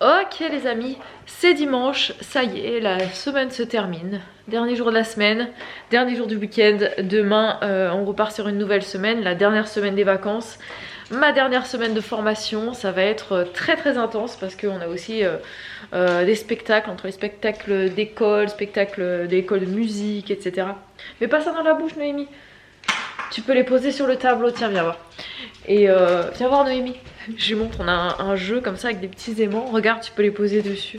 Ok les amis, c'est dimanche, ça y est, la semaine se termine. Dernier jour de la semaine, dernier jour du week-end. Demain, on repart sur une nouvelle semaine, la dernière semaine des vacances. Ma dernière semaine de formation, ça va être très très intense parce qu'on a aussi des spectacles, entre les spectacles d'école, spectacles d'école de musique, etc. Mais pas ça dans la bouche Noémie. Tu peux les poser sur le tableau, tiens viens voir. Et viens voir Noémie. Je lui montre, on a un jeu comme ça avec des petits aimants. Regarde, tu peux les poser dessus.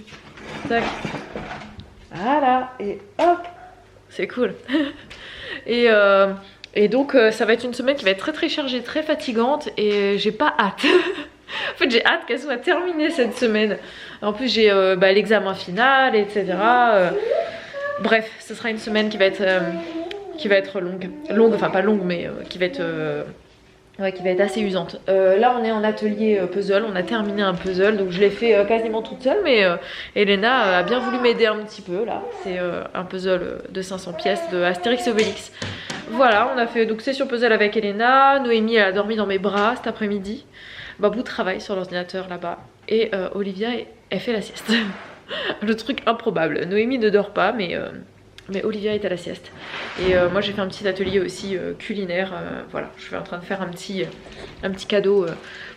Tac. Voilà, et hop. C'est cool. Et donc ça va être une semaine qui va être très très chargée, très fatigante. Et j'ai pas hâte. En fait j'ai hâte qu'elle soit terminée cette semaine. En plus j'ai l'examen final, etc. Bref, ce sera une semaine qui va être longue. Longue, enfin pas longue, mais qui va être... Ouais, qui va être assez usante. Là on est en atelier puzzle, on a terminé un puzzle, donc je l'ai fait quasiment toute seule, mais Elena a bien voulu m'aider un petit peu là. C'est un puzzle de 500 pièces de Astérix et Obélix. Voilà, on a fait donc session puzzle avec Elena. Noémie elle a dormi dans mes bras cet après-midi. Babou travaille sur l'ordinateur là-bas. Et Olivia elle fait la sieste. Le truc improbable. Noémie ne dort pas, mais Olivia est à la sieste. Et moi j'ai fait un petit atelier aussi culinaire. Voilà, je suis en train de faire un petit cadeau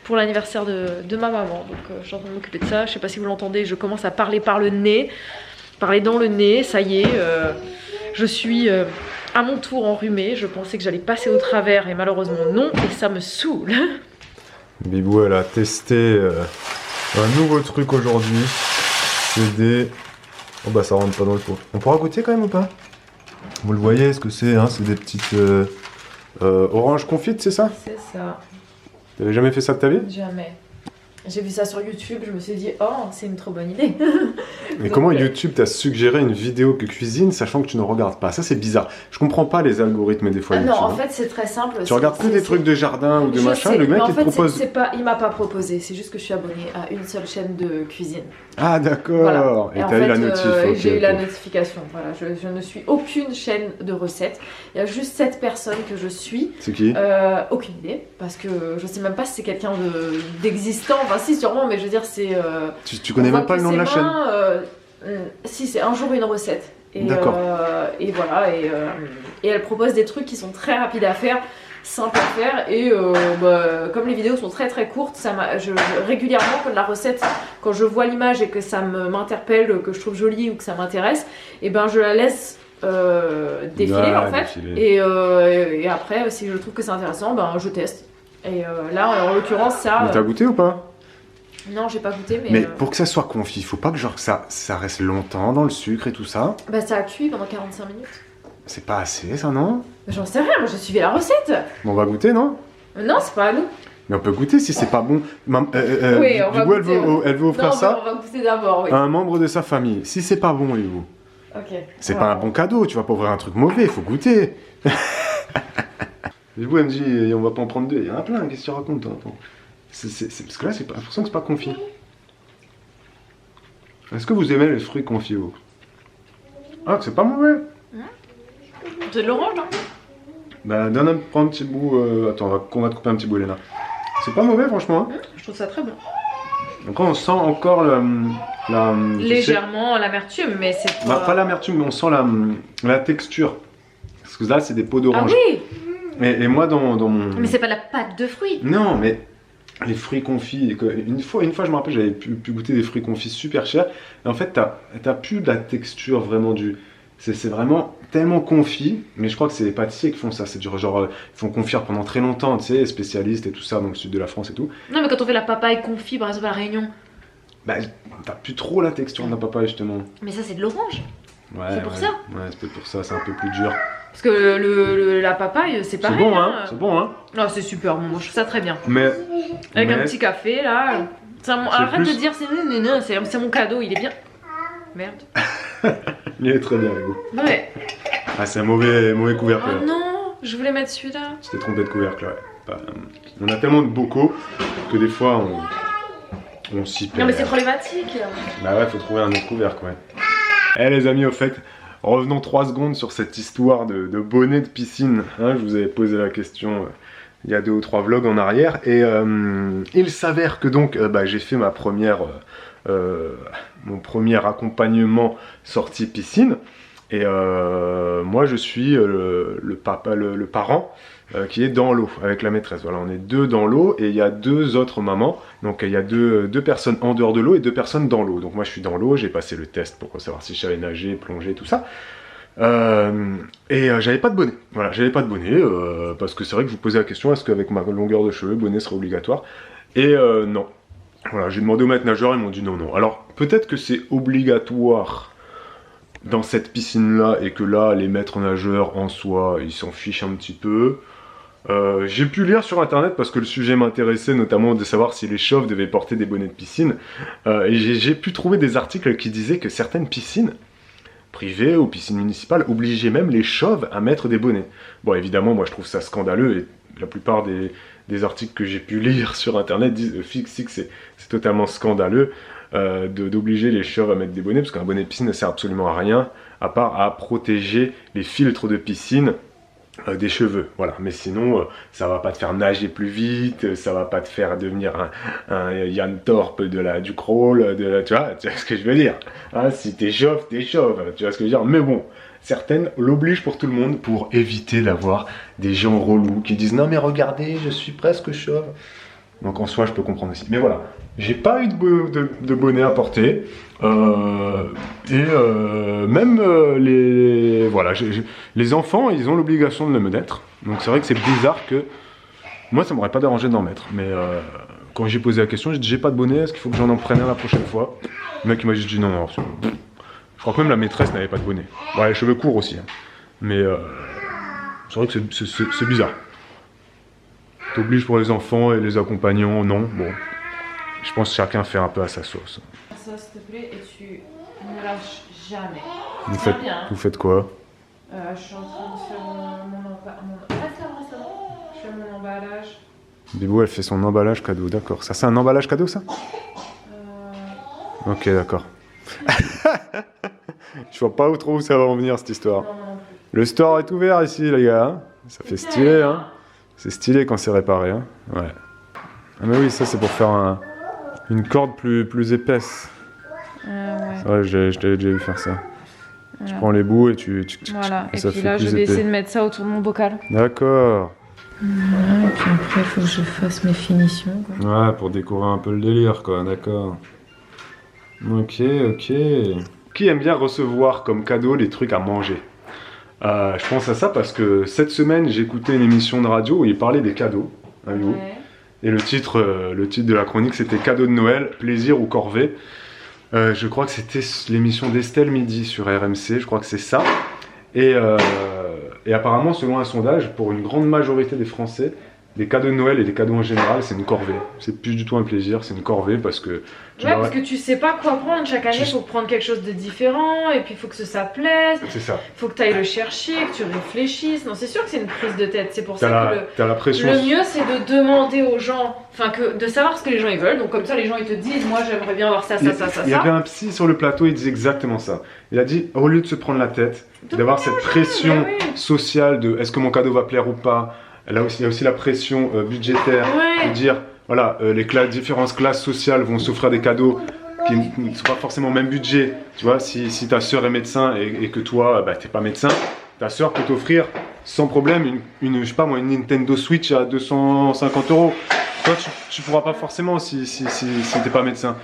pour l'anniversaire de ma maman. Donc je suis en train de m'occuper de ça. Je sais pas si vous l'entendez, je commence à parler par le nez. Parler dans le nez, ça y est. Je suis à mon tour enrhumée. Je pensais que j'allais passer au travers et malheureusement non. Et ça me saoule. Bibou elle a testé un nouveau truc aujourd'hui. C'est des... Oh bah ça rentre pas dans le pot. On pourra goûter quand même ou pas? Vous le voyez, ce que c'est, hein? C'est des petites oranges confites, c'est ça? C'est ça. T'avais jamais fait ça de ta vie? Jamais. J'ai vu ça sur YouTube, je me suis dit, oh, c'est une trop bonne idée. Mais comment YouTube t'a suggéré une vidéo que cuisine sachant que tu ne regardes pas? Ça c'est bizarre. Je comprends pas les algorithmes des fois YouTube. Non, en fait c'est très simple. Tu regardes que des trucs de jardin ou de machin, sais, le mec en il te fait, propose... il m'a pas proposé, c'est juste que je suis abonnée à une seule chaîne de cuisine. Ah d'accord, Voilà. et t'as eu la notif. J'ai eu la notification, voilà. Je ne suis aucune chaîne de recettes. Il y a juste 7 personnes que je suis. C'est qui? Aucune idée, parce que je sais même pas si c'est quelqu'un d'existant, enfin si sûrement, mais je veux dire c'est... Tu connais même pas le nom de la chaîne? Si, c'est un jour une recette. D'accord. Et voilà, et elle propose des trucs qui sont très rapides à faire, simples à faire, et comme les vidéos sont très très courtes, régulièrement quand la recette, quand je vois l'image et que ça m'interpelle, que je trouve jolie ou que ça m'intéresse, et ben je la laisse défiler en fait, et après si je trouve que c'est intéressant, ben je teste. Et là en l'occurrence ça... Mais t'as goûté ou pas? Non, j'ai pas goûté, mais pour que ça soit confit, faut pas que genre ça reste longtemps dans le sucre et tout ça. Bah ça a cuit pendant 45 minutes. C'est pas assez ça, non? J'en sais rien, moi j'ai suivi la recette. Bon, on va goûter, non? Non, c'est pas à nous. Mais on peut goûter si c'est pas bon. Oui, on va goûter. Elle veut offrir ça on va goûter d'abord, oui. à un membre de sa famille. Si c'est pas bon, Yvou, ok. c'est pas un bon cadeau, tu vas pas ouvrir un truc mauvais, faut goûter. Yvou, elle me dit, on va pas en prendre deux, il y en a plein, qu'est-ce que tu racontes, toi? Attends. Parce que là, c'est pas l'impression que c'est pas confit. Est-ce que vous aimez les fruits confits, vous? Ah, c'est pas mauvais. C'est de l'orange, non? Bah, prends un petit bout. Attends, on va te couper un petit bout, Léna. C'est pas mauvais, franchement. Je trouve ça très bon. Donc, on sent encore légèrement l'amertume, mais c'est pas l'amertume, mais on sent la texture. Parce que là, c'est des peaux d'orange. Ah oui. Et moi, dans mon. Mais c'est pas de la pâte de fruits. Non, mais. Les fruits confits, une fois je me rappelle, j'avais pu goûter des fruits confits super chers. Et en fait, t'as plus de la texture vraiment du... C'est vraiment tellement confit, mais je crois que c'est les pâtissiers qui font ça. C'est du genre, ils font confire pendant très longtemps, tu sais, spécialistes et tout ça, dans le sud de la France et tout. Non, mais quand on fait la papaye confit, par exemple à la Réunion. Bah, t'as plus trop la texture de la papaye, justement. Mais ça, c'est de l'orange. Ouais, c'est pour ça. Ouais, c'est peut-être pour ça, c'est un peu plus dur. Parce que la papaye, c'est pareil. C'est bon, hein. C'est bon, hein. Non, c'est super bon, moi je trouve ça très bien. Mais... Avec un petit café, là. Arrête de dire c'est mon cadeau, il est bien. Merde. Il est très bien, Hugo. Ouais. Ah, c'est un mauvais couvercle. Oh non, je voulais mettre celui-là. Tu t'es trompé de couvercle, ouais. Bah, on a tellement de bocaux que des fois on s'y perd. Non mais c'est problématique. Bah ouais, faut trouver un autre couvercle, ouais. Eh les amis, au fait, revenons 3 secondes sur cette histoire de bonnet de piscine. Hein, je vous avais posé la question il y a 2 ou 3 vlogs en arrière. Et il s'avère que donc j'ai fait ma première mon premier accompagnement sortie piscine. Et moi, je suis le parent qui est dans l'eau avec la maîtresse. Voilà, on est 2 dans l'eau et il y a 2 autres mamans. Donc il y a deux personnes en dehors de l'eau et 2 personnes dans l'eau. Donc moi, je suis dans l'eau, j'ai passé le test pour savoir si je savais nager, plonger, tout ça. J'avais pas de bonnet. Voilà, j'avais pas de bonnet parce que c'est vrai que je vous posais la question, est-ce qu'avec ma longueur de cheveux, bonnet serait obligatoire? Et non. Voilà, j'ai demandé au maître nageur, ils m'ont dit non, non. Alors, peut-être que c'est obligatoire dans cette piscine-là, et que là, les maîtres nageurs, en soi, ils s'en fichent un petit peu. J'ai pu lire sur internet, parce que le sujet m'intéressait, notamment de savoir si les chauves devaient porter des bonnets de piscine. Et j'ai pu trouver des articles qui disaient que certaines piscines, privées ou piscines municipales, obligeaient même les chauves à mettre des bonnets. Bon, évidemment, moi je trouve ça scandaleux, et la plupart des articles que j'ai pu lire sur internet disent que c'est totalement scandaleux d'obliger les chauves à mettre des bonnets, parce qu'un bonnet de piscine ne sert absolument à rien, à part à protéger les filtres de piscine des cheveux. Voilà, mais sinon, ça va pas te faire nager plus vite, ça va pas te faire devenir un Yann Torp du crawl, tu vois ce que je veux dire. Hein, si t'es chauve, tu vois ce que je veux dire. Mais bon, certaines l'obligent pour tout le monde, pour éviter d'avoir des gens relous qui disent non mais regardez, je suis presque chauve. Donc en soi, je peux comprendre aussi. Mais voilà, j'ai pas eu de bonnet à porter. Même les enfants, ils ont l'obligation de le mettre. Donc c'est vrai que c'est bizarre que... Moi, ça m'aurait pas dérangé d'en mettre. Mais quand j'ai posé la question, j'ai dit j'ai pas de bonnet, est-ce qu'il faut que j'en prenne un la prochaine fois? Le mec il m'a juste dit non, non. Je crois que même la maîtresse n'avait pas de bonnet. Ouais, les cheveux courts aussi. Hein. Mais c'est vrai que c'est bizarre. T'obliges pour les enfants et les accompagnants, non. Bon, je pense que chacun fait un peu à sa sauce. Ça, s'il te plaît, et tu ne lâches jamais. Vous faites quoi? Je suis en train de faire je fais mon emballage. Bibou, elle fait son emballage cadeau, d'accord. Ça, c'est un emballage cadeau, ça? Ok, d'accord. Je vois pas trop où ça va en venir, cette histoire. Non. Le store est ouvert ici, les gars. Hein, ça fait stylé, hein. C'est stylé quand c'est réparé, hein. Ouais. Ah mais oui, ça c'est pour faire une corde plus épaisse. Ouais. C'est vrai, je t'avais déjà vu faire ça. Voilà. Tu prends les bouts et voilà, et puis là je vais essayer de mettre ça autour de mon bocal. D'accord. Voilà, et puis après il faut que je fasse mes finitions, quoi. Ouais, pour décorer un peu le délire, quoi, d'accord. Ok. Qui aime bien recevoir comme cadeau les trucs à manger? Je pense à ça parce que cette semaine, j'ai écouté une émission de radio où il parlait des cadeaux. Hein, ouais. Et le titre de la chronique, c'était Cadeau de Noël, plaisir ou corvée. Je crois que c'était l'émission d'Estelle Midi sur RMC, je crois que c'est ça. Et apparemment, selon un sondage, pour une grande majorité des Français, les cadeaux de Noël et les cadeaux en général, c'est une corvée. C'est plus du tout un plaisir, c'est une corvée parce que... parce que tu sais pas quoi prendre. Chaque année, il faut prendre quelque chose de différent et puis il faut que ça plaise. C'est ça. Il faut que tu ailles le chercher, que tu réfléchisses. Non, c'est sûr que c'est une prise de tête. C'est pour ça que la pression. Le mieux, c'est de demander aux gens, de savoir ce que les gens ils veulent. Donc comme ça, les gens ils te disent, moi j'aimerais bien avoir ça. Il y avait un psy sur le plateau, il disait exactement ça. Il a dit, au lieu de se prendre la tête, d'avoir cette pression sociale de est-ce que mon cadeau va plaire ou pas. Là aussi, il y a aussi la pression budgétaire de dire, voilà, les différentes classes sociales vont s'offrir des cadeaux qui ne sont pas forcément au même budget. Tu vois, si ta sœur est médecin et que toi, t'es pas médecin, ta sœur peut t'offrir sans problème je sais pas moi, une Nintendo Switch à 250 €. Toi, tu pourras pas forcément si t'es pas médecin.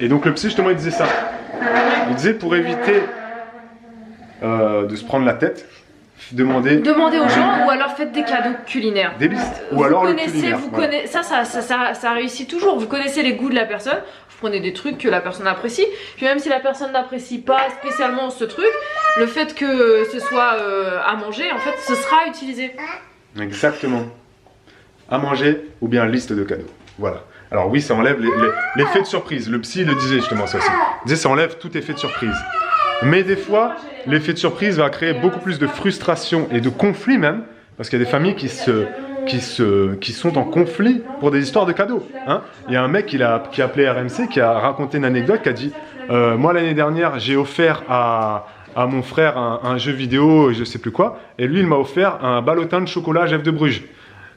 Et donc le psy, justement, il disait ça. Il disait pour éviter de se prendre la tête, demandez aux gens, ou alors faites des cadeaux culinaires. Des listes. Ou alors le culinaire. Ça réussit toujours. Vous connaissez les goûts de la personne, vous prenez des trucs que la personne apprécie. Puis même si la personne n'apprécie pas spécialement ce truc, le fait que ce soit à manger, en fait, ce sera utilisé. Exactement. À manger ou bien liste de cadeaux. Voilà. Alors oui, ça enlève l'effet de surprise. Le psy le disait justement ça aussi. Il disait ça enlève tout effet de surprise. Mais des fois, l'effet de surprise va créer beaucoup plus de frustration et de conflit même, parce qu'il y a des familles qui sont en conflit pour des histoires de cadeaux. Hein, il y a un mec qui a appelé RMC, qui a raconté une anecdote, qui a dit moi l'année dernière, j'ai offert à mon frère un jeu vidéo, je sais plus quoi, et lui il m'a offert un ballotin de chocolat Jeff de Bruges.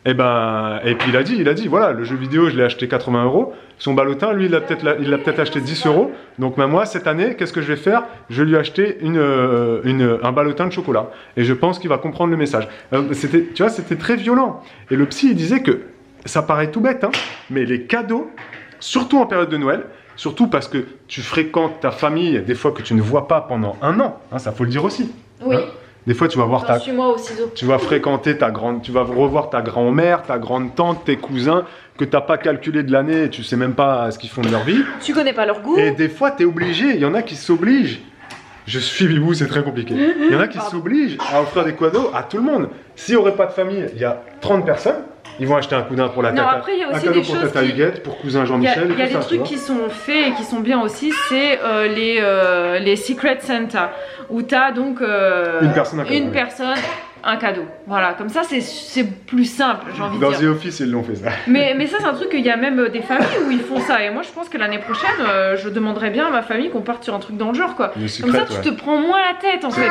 Et puis il a dit, voilà, le jeu vidéo, je l'ai acheté 80 €. Son ballotin, lui, il l'a peut-être acheté 10 €. Donc moi, cette année, qu'est-ce que je vais faire? Je vais lui acheter un ballotin de chocolat. Et je pense qu'il va comprendre le message. Tu vois, c'était très violent. Et le psy, il disait que ça paraît tout bête, hein, mais les cadeaux, surtout en période de Noël, surtout parce que tu fréquentes ta famille, des fois que tu ne vois pas pendant un an, hein, ça faut le dire aussi. Oui. Hein. Des fois, tu vas voir Suis-moi au ciseau. tu vas fréquenter tu vas revoir ta grand-mère, ta grande-tante, tes cousins que tu n'as pas calculé de l'année et tu sais même pas ce qu'ils font de leur vie. Tu connais pas leur goût. Et des fois, tu es obligé, il y en a qui s'obligent. Je suis Bibou, c'est très compliqué. Il y en a qui s'obligent à offrir des cadeaux à tout le monde. S'il n'y aurait pas de famille, il y a 30 personnes. Ils vont acheter un cousin pour la tata. Non, après, il y a aussi un cadeau des pour choses tata Huguette, pour cousin Jean-Michel. Il y a des trucs qui sont faits et qui sont bien aussi, c'est les Secret Santa, où tu as donc une personne, un cadeau. Voilà, comme ça c'est plus simple, j'ai envie de dire. Dans The Office, ils l'ont fait ça. Mais ça, c'est un truc qu'il y a même des familles où ils font ça. Et moi, je pense que l'année prochaine, je demanderais bien à ma famille qu'on parte sur un truc dans le genre, quoi. Comme ça, tu te prends moins la tête, en fait.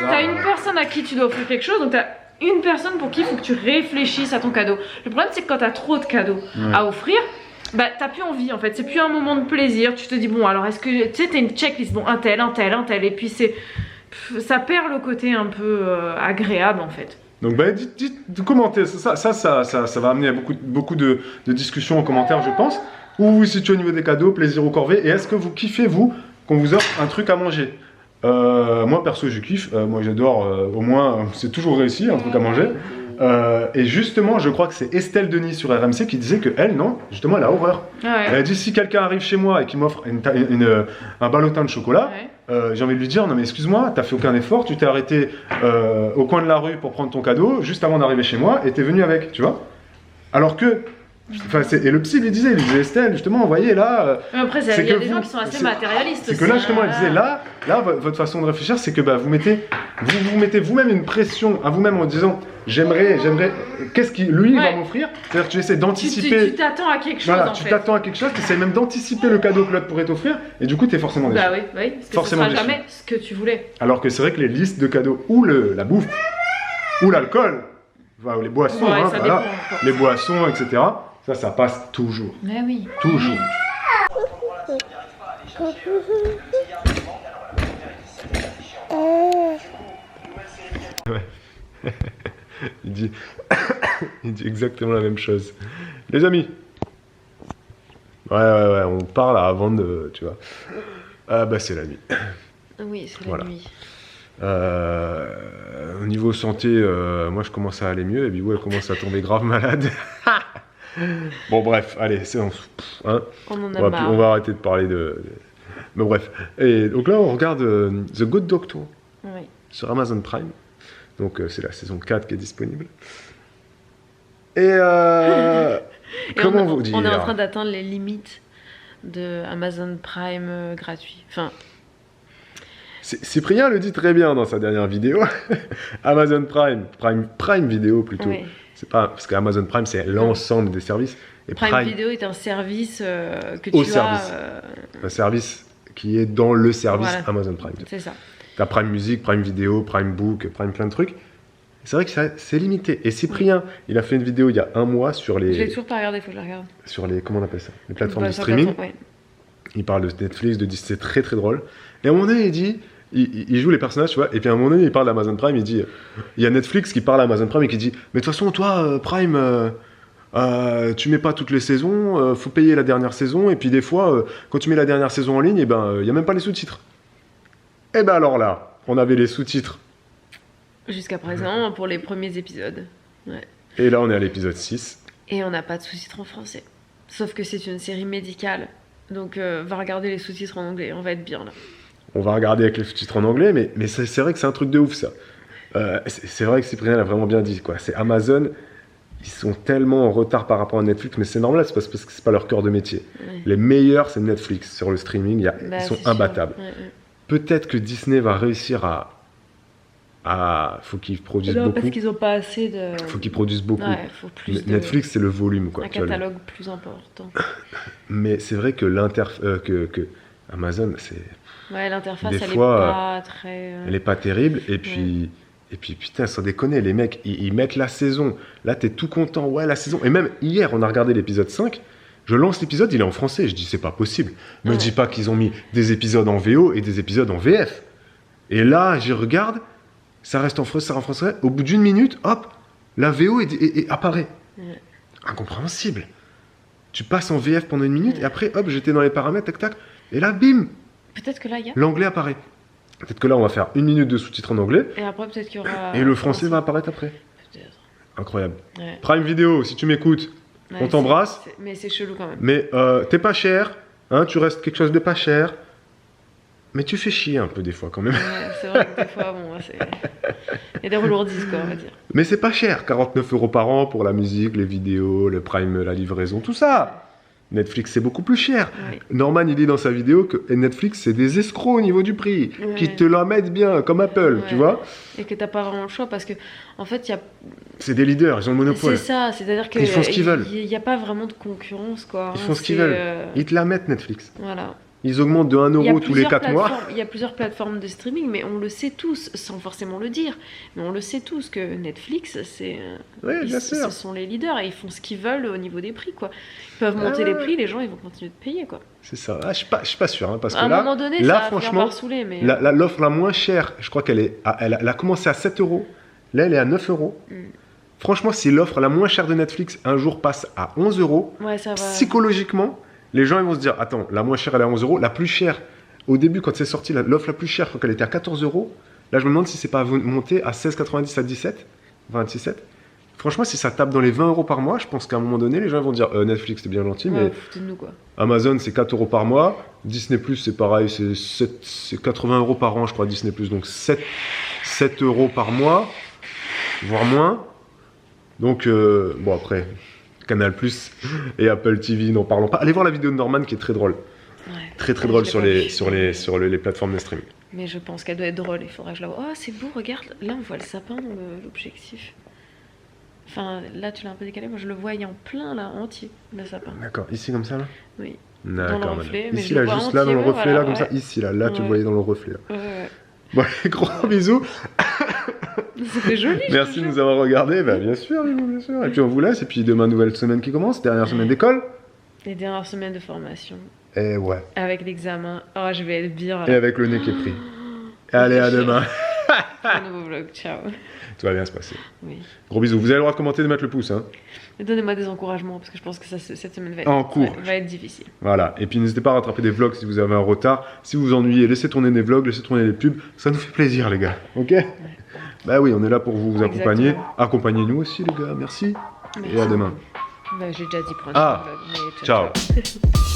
T'as une personne à qui tu dois offrir quelque chose, donc t'as une personne pour qui il faut que tu réfléchisses à ton cadeau. Le problème, c'est que quand t'as trop de cadeaux à offrir, bah t'as plus envie, en fait. C'est plus un moment de plaisir. Tu te dis, bon, alors est-ce que tu sais, t'as une checklist, bon, un tel, et puis ça perd le côté un peu agréable, en fait. Donc dites commentez, ça va amener à beaucoup de discussions en commentaire, je pense. Où vous vous situez au niveau des cadeaux, plaisir ou corvée, et est-ce que vous kiffez, vous, qu'on vous offre un truc à manger? Moi perso je kiffe, moi j'adore, au moins c'est toujours réussi, un truc à manger. Et justement, je crois que c'est Estelle Denis sur RMC qui disait que elle, non, justement, elle a horreur. Elle a dit, si quelqu'un arrive chez moi et qui m'offre un ballotin de chocolat, j'ai envie de lui dire, non mais excuse-moi, t'as fait aucun effort, tu t'es arrêté au coin de la rue pour prendre ton cadeau juste avant d'arriver chez moi et t'es venu avec, tu vois. Alors que, et le psy lui disait Estelle, justement, vous voyez là. Après, il y a des gens qui sont assez matérialistes. C'est que là, justement, elle disait là, votre façon de réfléchir, c'est que vous mettez vous-même une pression à vous-même en disant, j'aimerais, qu'est-ce qu'il lui va m'offrir. C'est-à-dire que tu essaies d'anticiper. Tu t'attends à quelque chose. Voilà, tu t'attends à quelque chose, tu essaies même d'anticiper le cadeau que l'autre pourrait t'offrir, et du coup, tu es forcément déçu. Bah oui, parce que forcément ce sera jamais ce que tu voulais. Alors que c'est vrai que les listes de cadeaux, ou la bouffe, ou l'alcool, ou les boissons, voilà, les boissons, etc. Ça passe toujours. Mais oui. Toujours. Ouais. il dit exactement la même chose. Les amis. Ouais, on parle avant de, tu vois. Ah bah c'est la nuit. Oui, c'est la nuit. Au niveau santé, moi je commence à aller mieux et Bibou elle commence à tomber grave malade. Bon bref, allez, c'est on en a marre. On va arrêter de parler de... Mais bref. Et donc là on regarde The Good Doctor sur Amazon Prime. Donc c'est la saison 4 qui est disponible. Et comment vous dire? On est en train d'atteindre les limites de Amazon Prime gratuit. Enfin... Cyprien le dit très bien dans sa dernière vidéo. Amazon Prime Vidéo plutôt. Oui. C'est pas parce qu'Amazon Prime c'est l'ensemble des services. Et Prime Video est un service que tu as. Un service qui est dans le service Amazon Prime. C'est ça. T'as Prime Music, Prime Vidéo, Prime Book, Prime plein de trucs. C'est vrai que c'est limité. Et Cyprien, il a fait une vidéo il y a un mois sur les. Je l'ai toujours pas regardé, faut que je la regarde. Sur les, comment on appelle ça, les plateformes de streaming. Il parle de Netflix, de Disney, c'est très très drôle. Et à un moment donné, il dit. Il joue les personnages, tu vois, et puis à un moment donné, il parle d'Amazon Prime, il dit... Il y a Netflix qui parle à Amazon Prime et qui dit « Mais de toute façon, toi, Prime, tu mets pas toutes les saisons, faut payer la dernière saison, et puis des fois, quand tu mets la dernière saison en ligne, il y a même pas les sous-titres. » Et ben alors là, on avait les sous-titres. Jusqu'à présent, pour les premiers épisodes. Ouais. Et là, on est à l'épisode 6. Et on n'a pas de sous-titres en français. Sauf que c'est une série médicale, donc va regarder les sous-titres en anglais, on va être bien là. On va regarder avec les sous-titres en anglais, mais c'est vrai que c'est un truc de ouf, ça. C'est vrai que Cyprien l'a vraiment bien dit, quoi. C'est Amazon, ils sont tellement en retard par rapport à Netflix, mais c'est normal, c'est parce que c'est pas leur cœur de métier. Ouais. Les meilleurs, c'est Netflix. Sur le streaming, ils sont imbattables. Ouais. Peut-être que Disney va réussir faut qu'ils produisent beaucoup. Parce qu'ils n'ont pas assez de... Faut qu'ils produisent beaucoup. Ouais, faut plus Netflix, c'est le volume, quoi. Un catalogue plus important. Mais c'est vrai que Amazon, c'est... Ouais, l'interface, elle est pas très... Elle est pas terrible, et puis Et puis putain, sans déconner, les mecs, ils mettent la saison. Là, t'es tout content. Ouais, la saison. Et même hier, on a regardé l'épisode 5. Je lance l'épisode, il est en français. Je dis, c'est pas possible. Me dis pas qu'ils ont mis des épisodes en VO et des épisodes en VF. Et là, j'y regarde. Ça reste en français, ça reste en français. Au bout d'une minute, hop, la VO apparaît. Ouais. Incompréhensible. Tu passes en VF pendant une minute et après, hop, j'étais dans les paramètres, tac, tac. Et là, bim, Peut-être que là, il y a. l'anglais apparaît. Peut-être que là, on va faire une minute de sous-titres en anglais. Et après, peut-être qu'il y aura. Et le français va apparaître après. Peut-être. Incroyable. Ouais. Prime Video, si tu m'écoutes, Ouais, on t'embrasse. Mais c'est chelou quand même. Mais t'es pas cher, hein, tu restes quelque chose de pas cher. Mais tu fais chier un peu des fois quand même. Ouais, c'est vrai que des fois, bon, c'est. Il y a des relourdises, quoi, on va dire. Mais c'est pas cher, 49 € par an pour la musique, les vidéos, le Prime, la livraison, tout ça. Netflix, c'est beaucoup plus cher. Oui. Norman, il dit dans sa vidéo que Netflix, c'est des escrocs au niveau du prix, Ouais. qui te la mettent bien, comme Apple, Ouais. tu vois. Et que t'as pas vraiment le choix parce que, en fait, il y a. C'est des leaders, ils ont le monopole. C'est ça, c'est-à-dire que. Ils font ce qu'ils veulent. Il n'y a pas vraiment de concurrence, quoi. Ils hein, font ce qu'ils c'est, veulent. Ils te la mettent, Netflix. Voilà. Ils augmentent de 1 Il y a € tous les plusieurs 4 mois. plateformes- Il y a plusieurs plateformes de streaming, mais on le sait tous, sans forcément le dire. Mais on le sait tous que Netflix, c'est, Oui, bien ce sûr. sont les leaders et ils font ce qu'ils veulent au niveau des prix, quoi. Ils peuvent monter ouais, les prix, les gens, ils vont continuer de payer, quoi. C'est ça. Ah, je suis pas sûr, hein, parce À que un là, moment donné, là ça va finir franchement, par saouler, mais. l'offre la moins chère, je crois qu'elle elle a commencé à 7 €. Là, elle est à 9 €. Mm. Franchement, si l'offre la moins chère de Netflix un jour passe à 11 €, Ouais, ça va. psychologiquement, les gens ils vont se dire, attends, la moins chère elle est à 11 €, la plus chère, au début quand c'est sorti, l'offre la plus chère, je crois qu'elle était à 14 €. Là, je me demande si c'est pas monté à 16,90 à 17, 27. Franchement, si ça tape dans les 20 € par mois, je pense qu'à un moment donné, les gens vont dire, Netflix, c'est bien gentil, Ouais, mais foutez de nous, quoi. Amazon, c'est 4 € par mois. Disney+, c'est pareil, c'est 80 € par an, je crois, Disney+. Donc 7 € par mois, voire moins. Donc, bon, après, Canal+, et Apple TV, n'en parlons pas. Allez voir la vidéo de Norman qui est très drôle. Ouais. Très, très Ouais, drôle je sur l'ai pas vu. les les plateformes de streaming. Mais je pense qu'elle doit être drôle, il faudra que je la voie. Oh, c'est beau, regarde, là on voit le sapin dans l'objectif. Enfin, là tu l'as un peu décalé, moi je le voyais en plein là, entier, le sapin. D'accord, ici comme ça, là Oui. D'accord, Dans le madame. reflet, mais Ici, je le là, vois juste là, dans entier, le ouais, reflet, voilà, là, comme ça. ouais. Ici, là, tu Ouais. voyais dans le reflet, là. Ouais. Bon, gros bisous. C'était joli. je Merci te de jure. nous avoir regardés. Bah, bien sûr, bien sûr. Et puis on vous laisse. Et puis demain, nouvelle semaine qui commence. Dernière semaine d'école. Les dernières semaines de formation, Et ouais. avec l'examen. Oh, je vais être bien Et là. avec le nez qui est pris. Allez, à demain. Un nouveau vlog, ciao. Tout va bien se passer. Oui. Gros bisous. Vous avez le droit de commenter, de mettre le pouce. Hein. Mais donnez-moi des encouragements parce que je pense que cette semaine va être, En cours. va être difficile. Voilà. Et puis n'hésitez pas à rattraper des vlogs si vous avez un retard. Si vous vous ennuyez, laissez tourner des vlogs, laissez tourner des pubs. Ça nous fait plaisir, les gars. Ok. Bah oui, on est là pour vous accompagner. Exactement. Accompagnez-nous aussi, les gars. Merci. Merci. Et à demain. Bah, j'ai déjà dit prendre Ah, un vlog, mais ciao. ciao.